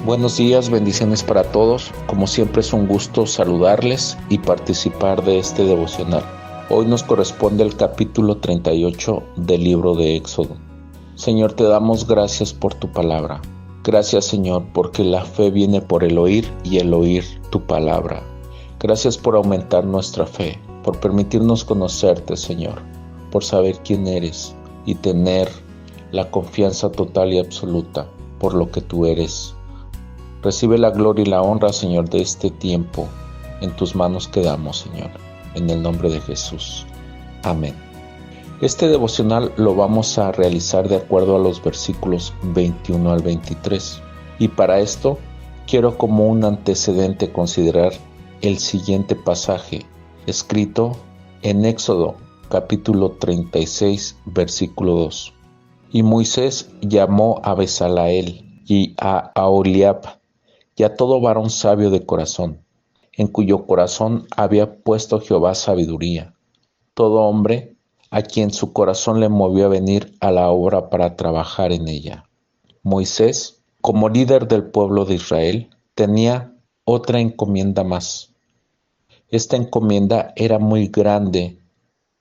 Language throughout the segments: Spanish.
Buenos días, bendiciones para todos. Como siempre es un gusto saludarles y participar de este devocional. Hoy nos corresponde el capítulo 38 del libro de Éxodo. Señor, te damos gracias por tu palabra. Gracias, Señor, porque la fe viene por el oír y el oír tu palabra. Gracias por aumentar nuestra fe, por permitirnos conocerte, Señor, por saber quién eres y tener la confianza total y absoluta por lo que tú eres. Recibe la gloria y la honra, Señor, de este tiempo. En tus manos quedamos, Señor, en el nombre de Jesús. Amén. Este devocional lo vamos a realizar de acuerdo a los versículos 21 al 23. Y para esto, quiero como un antecedente considerar el siguiente pasaje, escrito en Éxodo, capítulo 36, versículo 2. Y Moisés llamó a Bezaleel y a Aholiab, y a todo varón sabio de corazón, en cuyo corazón había puesto Jehová sabiduría, todo hombre a quien su corazón le movió a venir a la obra para trabajar en ella. Moisés, como líder del pueblo de Israel, tenía otra encomienda más. Esta encomienda era muy grande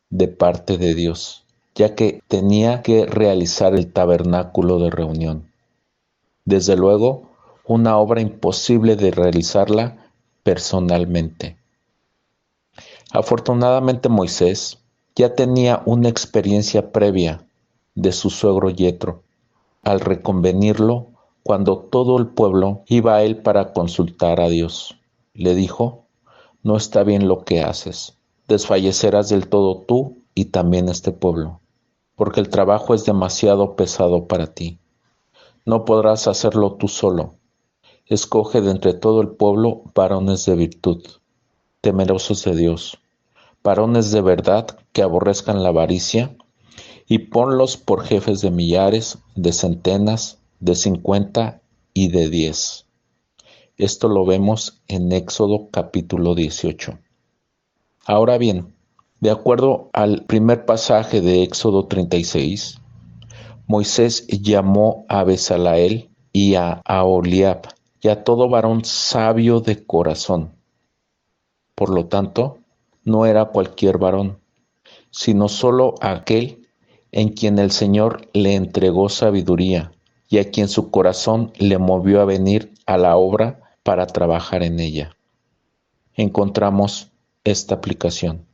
de parte de Dios, ya que tenía que realizar el tabernáculo de reunión. Desde luego, una obra imposible de realizarla personalmente. Afortunadamente Moisés ya tenía una experiencia previa de su suegro Yetro, al reconvenirlo cuando todo el pueblo iba a él para consultar a Dios. Le dijo: no está bien lo que haces, desfallecerás del todo tú y también este pueblo, porque el trabajo es demasiado pesado para ti. No podrás hacerlo tú solo. Escoge de entre todo el pueblo varones de virtud, temerosos de Dios, varones de verdad que aborrezcan la avaricia, y ponlos por jefes de millares, de centenas, de 50 y de 10. Esto lo vemos en Éxodo capítulo 18. Ahora bien, de acuerdo al primer pasaje de Éxodo 36, Moisés llamó a Bezaleel y a Aholiab, y a todo varón sabio de corazón. Por lo tanto, no era cualquier varón, sino solo aquel en quien el Señor le entregó sabiduría y a quien su corazón le movió a venir a la obra para trabajar en ella. Encontramos esta aplicación.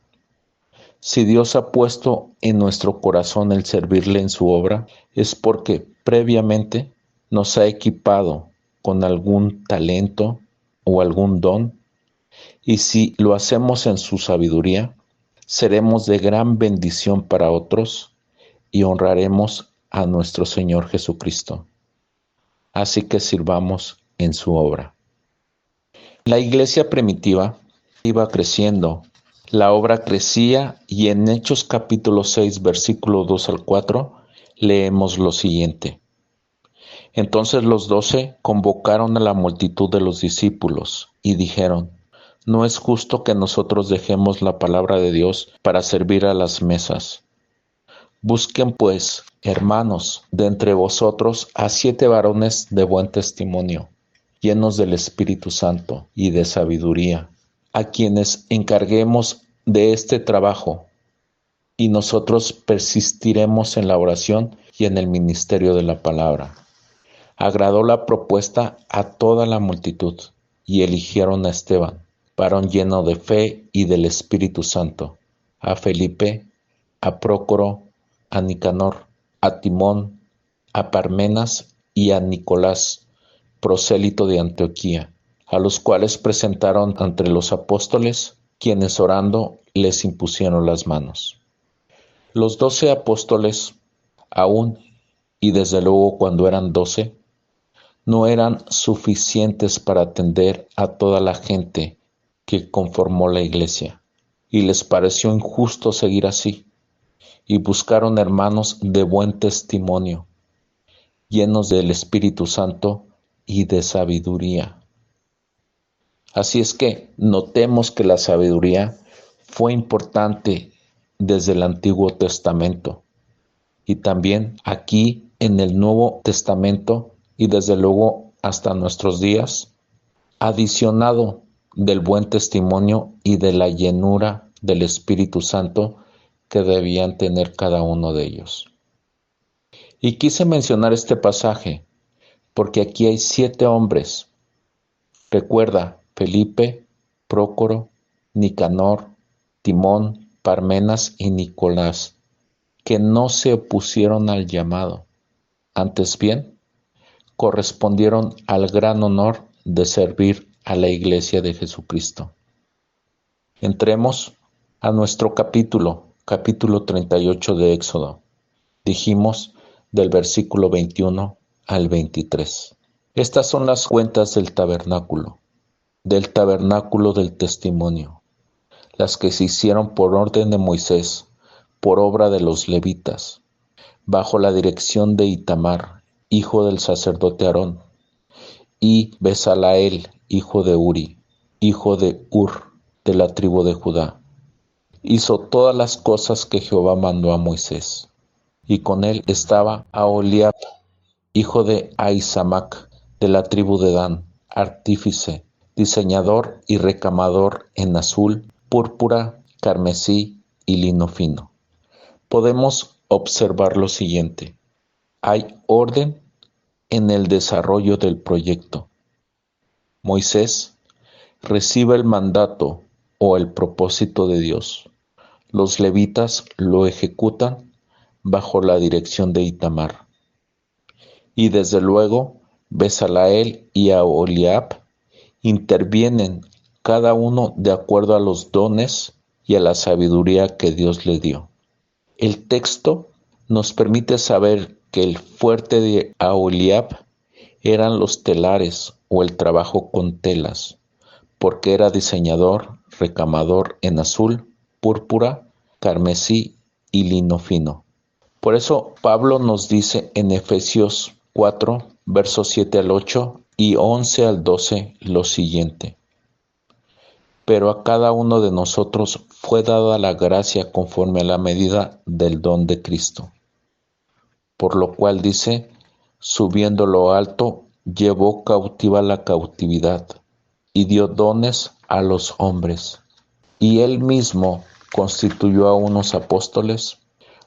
Si Dios ha puesto en nuestro corazón el servirle en su obra, es porque previamente nos ha equipado con algún talento o algún don, y si lo hacemos en su sabiduría, seremos de gran bendición para otros y honraremos a nuestro Señor Jesucristo. Así que sirvamos en su obra. La iglesia primitiva iba creciendo, la obra crecía, y en Hechos capítulo 6, versículo 2 al 4, leemos lo siguiente. Entonces los 12 convocaron a la multitud de los discípulos y dijeron: no es justo que nosotros dejemos la palabra de Dios para servir a las mesas. Busquen pues, hermanos, de entre vosotros a 7 varones de buen testimonio, llenos del Espíritu Santo y de sabiduría, a quienes encarguemos de este trabajo, y nosotros persistiremos en la oración y en el ministerio de la palabra. Agradó la propuesta a toda la multitud, y eligieron a Esteban, varón lleno de fe y del Espíritu Santo, a Felipe, a Prócoro, a Nicanor, a Timón, a Parmenas y a Nicolás, prosélito de Antioquía, a los cuales presentaron ante los apóstoles, quienes orando les impusieron las manos. Los 12 apóstoles, aún y desde luego cuando eran 12, no eran suficientes para atender a toda la gente que conformó la iglesia, y les pareció injusto seguir así, y buscaron hermanos de buen testimonio, llenos del Espíritu Santo y de sabiduría. Así es que notemos que la sabiduría fue importante desde el Antiguo Testamento, y también aquí en el Nuevo Testamento, y desde luego hasta nuestros días, adicionado del buen testimonio y de la llenura del Espíritu Santo que debían tener cada uno de ellos. Y quise mencionar este pasaje porque aquí hay 7 hombres. Recuerda, Felipe, Prócoro, Nicanor, Timón, Parmenas y Nicolás, que no se opusieron al llamado, antes bien, correspondieron al gran honor de servir a la Iglesia de Jesucristo. Entremos a nuestro capítulo 38 de Éxodo. Dijimos del versículo 21 al 23. Estas son las cuentas del tabernáculo del testimonio, las que se hicieron por orden de Moisés, por obra de los levitas, bajo la dirección de Itamar, hijo del sacerdote Aarón, y Besalael, hijo de Uri, hijo de Hur, de la tribu de Judá. Hizo todas las cosas que Jehová mandó a Moisés, y con él estaba Aholiab, hijo de Ahisamac, de la tribu de Dan, artífice, diseñador y recamador en azul, púrpura, carmesí y lino fino. Podemos observar lo siguiente. Hay orden en el desarrollo del proyecto. Moisés recibe el mandato o el propósito de Dios. Los levitas lo ejecutan bajo la dirección de Itamar. Y desde luego, Besalael y Aholiab intervienen cada uno de acuerdo a los dones y a la sabiduría que Dios le dio. El texto nos permite saber que el fuerte de Aholiab eran los telares o el trabajo con telas, porque era diseñador, recamador en azul, púrpura, carmesí y lino fino. Por eso Pablo nos dice en Efesios 4, versos 7 al 8 y 11 al 12 lo siguiente. Pero a cada uno de nosotros fue dada la gracia conforme a la medida del don de Cristo. Por lo cual dice, subiendo lo alto, llevó cautiva la cautividad y dio dones a los hombres. Y él mismo constituyó a unos apóstoles,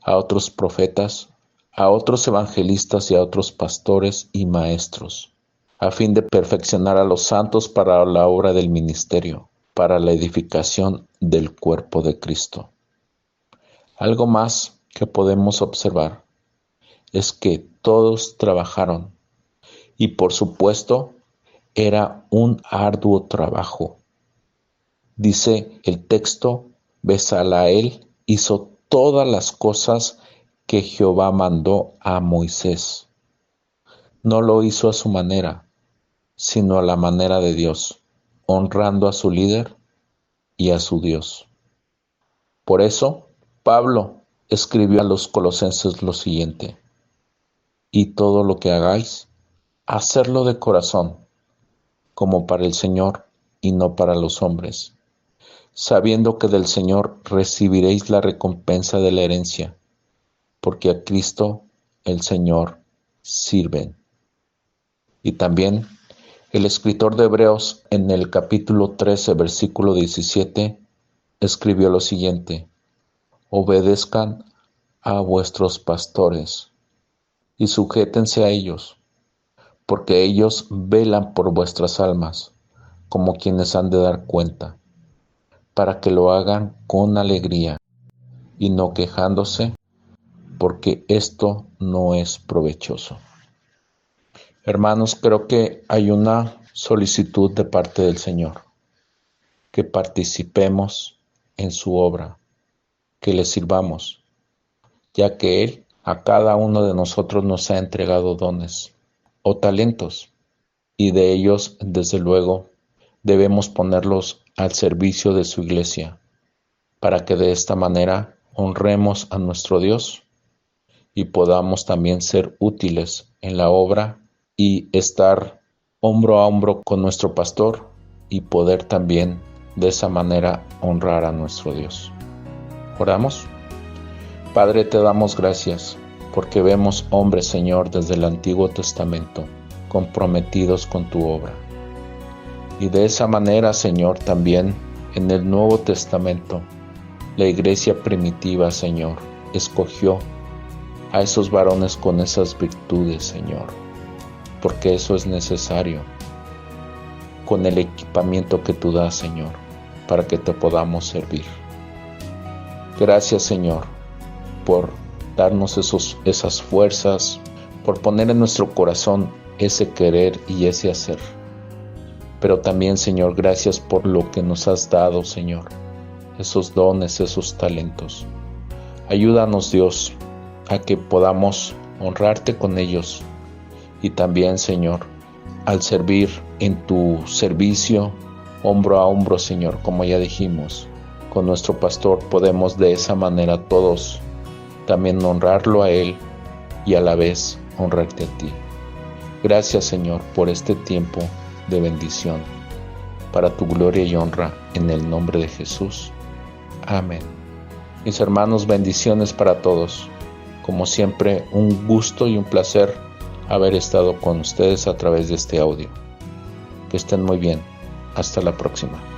a otros profetas, a otros evangelistas y a otros pastores y maestros, a fin de perfeccionar a los santos para la obra del ministerio, para la edificación del cuerpo de Cristo. Algo más que podemos observar es que todos trabajaron y por supuesto era un arduo trabajo. Dice el texto, Besalael hizo todas las cosas que Jehová mandó a Moisés. No lo hizo a su manera, sino a la manera de Dios, honrando a su líder y a su Dios. Por eso, Pablo escribió a los colosenses lo siguiente: y todo lo que hagáis, hacerlo de corazón, como para el Señor y no para los hombres, sabiendo que del Señor recibiréis la recompensa de la herencia, porque a Cristo el Señor sirven. Y también el escritor de Hebreos en el capítulo 13, versículo 17, escribió lo siguiente: obedezcan a vuestros pastores y sujétense a ellos, porque ellos velan por vuestras almas, como quienes han de dar cuenta, para que lo hagan con alegría y no quejándose, porque esto no es provechoso. Hermanos, creo que hay una solicitud de parte del Señor, que participemos en su obra, que le sirvamos, ya que Él a cada uno de nosotros nos ha entregado dones o talentos, y de ellos, desde luego, debemos ponerlos al servicio de su iglesia, para que de esta manera honremos a nuestro Dios y podamos también ser útiles en la obra y estar hombro a hombro con nuestro pastor y poder también de esa manera honrar a nuestro Dios. ¿Oramos? Padre, te damos gracias porque vemos hombres, Señor, desde el Antiguo Testamento comprometidos con tu obra. Y de esa manera, Señor, también en el Nuevo Testamento, la iglesia primitiva, Señor, escogió a esos varones con esas virtudes, Señor, porque eso es necesario, con el equipamiento que tú das, Señor, para que te podamos servir. Gracias, Señor, por darnos esas fuerzas, por poner en nuestro corazón ese querer y ese hacer. Pero también, Señor, gracias por lo que nos has dado, Señor, esos dones, esos talentos. Ayúdanos, Dios, a que podamos honrarte con ellos y también, Señor, al servir en tu servicio, hombro a hombro, Señor, como ya dijimos, con nuestro pastor, podemos de esa manera todos también honrarlo a Él y a la vez honrarte a ti. Gracias, Señor, por este tiempo de bendición, para tu gloria y honra, en el nombre de Jesús. Amén. Mis hermanos, bendiciones para todos. Como siempre, un gusto y un placer haber estado con ustedes a través de este audio. Que estén muy bien. Hasta la próxima.